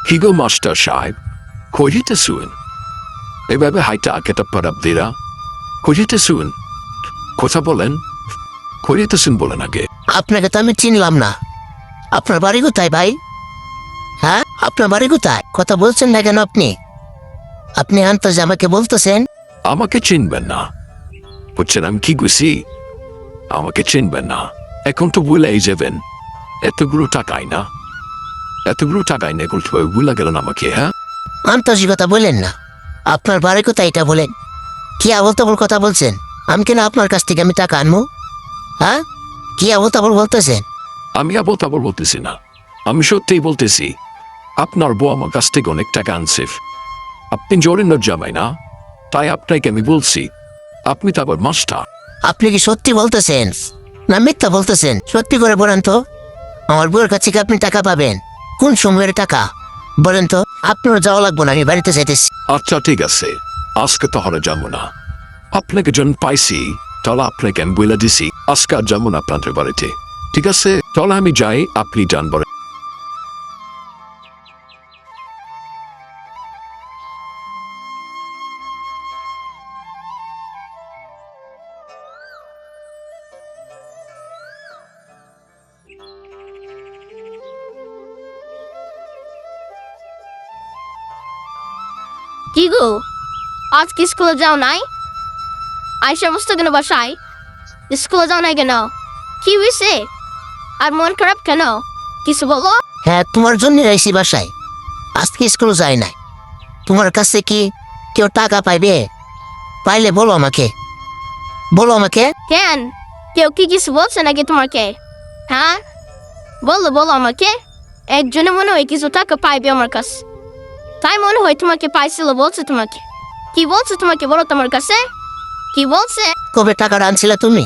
কি গো মাস্টার সাহেব, কইতেছুন এভাবে হাইটা কেটা পারাব দিরা? কইতেছুন, কথা বলেন, কইতেছুন বলেন আগে। আপনাকে তো আমি চিনলাম না। আপনার বাড়ি কোথায় ভাই? হ্যাঁ, আপনার বাড়ি কোথায়? কথা বলছেন না কেন আপনি? আপনি আন্তাজে আমাকে বলতেছেন। আমাকে চিনবেন না বুঝছেন? আমি কি গুছি? আমাকে চিনবেন না, এখন তো ভুলেই যাবেন। এতগুলো টাকাই না, এতগুলো টাকাই না, এগুলো ভুলে গেলেন আমাকে। হ্যাঁ, আন্তাজি কথা বলেন না। আপনার বাড়ি কোথায় এটা বলেন। কি আবল তাবল কথা বলছেন? আমি কেন আপনার কাছ থেকে আমি টাকা আনবো? হ্যাঁ, কি আবল তাবল বলতেছেন? আমি আবল তাবল বলতেছি না, আমি সত্যিই বলতেছি। আপনার বউ আমার কাছ থেকে অনেক টাকা আনছে। আপনি জরিনের জামাই না, তাই আপনাকে আমি বলছি। আপনি তো আবার মাস্টার। আপনি কি সত্যি বলতেছেন না মিথ্যা বলতেছেন? সত্যি করে বলেন তো। আমার বউয়ের কাছে কি আপনি টাকা পাবেন? কোন সময়ের টাকা বলেন তো? আপনার যাওয়া লাগবো না, আমি বাড়িতে যাইতেছি। আচ্ছা ঠিক আছে, আজকে তাহলে যাবো না। আপনাকে যখন পাইছি তাহলে আপনাকে আমি বলে দিছি আজকে আর যাবো না আপনাদের বাড়িতে। ঠিক আছে, তাহলে আমি যাই, আপনি যান বলে। কি গো, আজ কি স্কুলে যাও নাই? আই সমস্ত কেন বাসায়? স্কুলে যাও নাই কেন? কি হয়েছে? আর মন খারাপ কেন? কিছু বলো। হ্যাঁ, তোমার জন্য আইসি বাসায়। আজকে স্কুল যাই নাই। তোমার কাছে কি কেউ টাকা পাইবে? পাইলে বলো আমাকে, বলো আমাকে। কেন, কেউ কি কিছু বলছে নাকি তোমাকে? হ্যাঁ, বলো বলো আমাকে। একজনে মনে হয় কিছু টাকা পাইবে আমার কাছে, তাই মনে হয় তোমাকে পাইছিল বলছে। তোমাকে কি বলছে? তোমাকে বলো তোমার কাছে কি বলছে। কবে টাকাটা আনছিলে তুমি?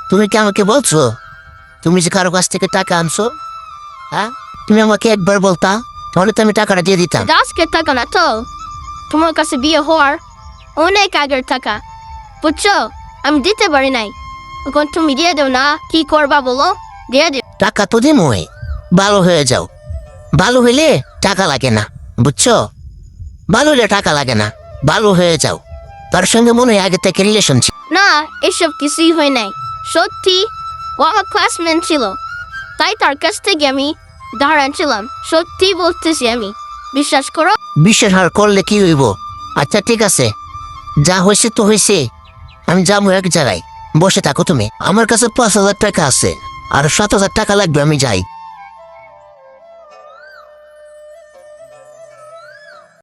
তুমি কি আমাকে বলছো তুমি যে কারো কাছ থেকে টাকা আনছো? হ্যাঁ, তুমি আমাকে একবার বলতা, তাহলে তো আমি টাকাটা দিয়ে দিতাম। এটা আজকের টাকা না তো, তোমার কাছে বিয়ে হওয়ার অনেক আগের টাকা, বুঝছো? আমি দিতে পারি নাই, এখন তুমি দিয়ে দেও না। কি করবা বলো, দিয়ে দেও। টাকা তো দিমই, ভালো হয়ে যাও। ভালো হইলে টাকা লাগে না, বুঝছো? ভালো হইলে টাকা লাগে না, ভালো হয়ে যাও। তার সঙ্গে মনে হয় আগে থেকে রিলেশন ছিল। না, এসব কিছুই হয় নাই। সত্যি ও আমার ক্লাসমেট ছিল, তাই তার কাছ থেকে আমি ধার আনছিলাম। সত্যি বলতেছি, আমি বিশ্বাস করো। বিশ্বাস আর করলে কি হইব? আচ্ছা ঠিক আছে, যা হয়েছে তো হয়েছে। আমি যাবো এক জায়গায়, বসে থাকো তুমি। আমার কাছে 5,000 টাকা আছে, আর 7,000 টাকা লাগবে, আমি যাই।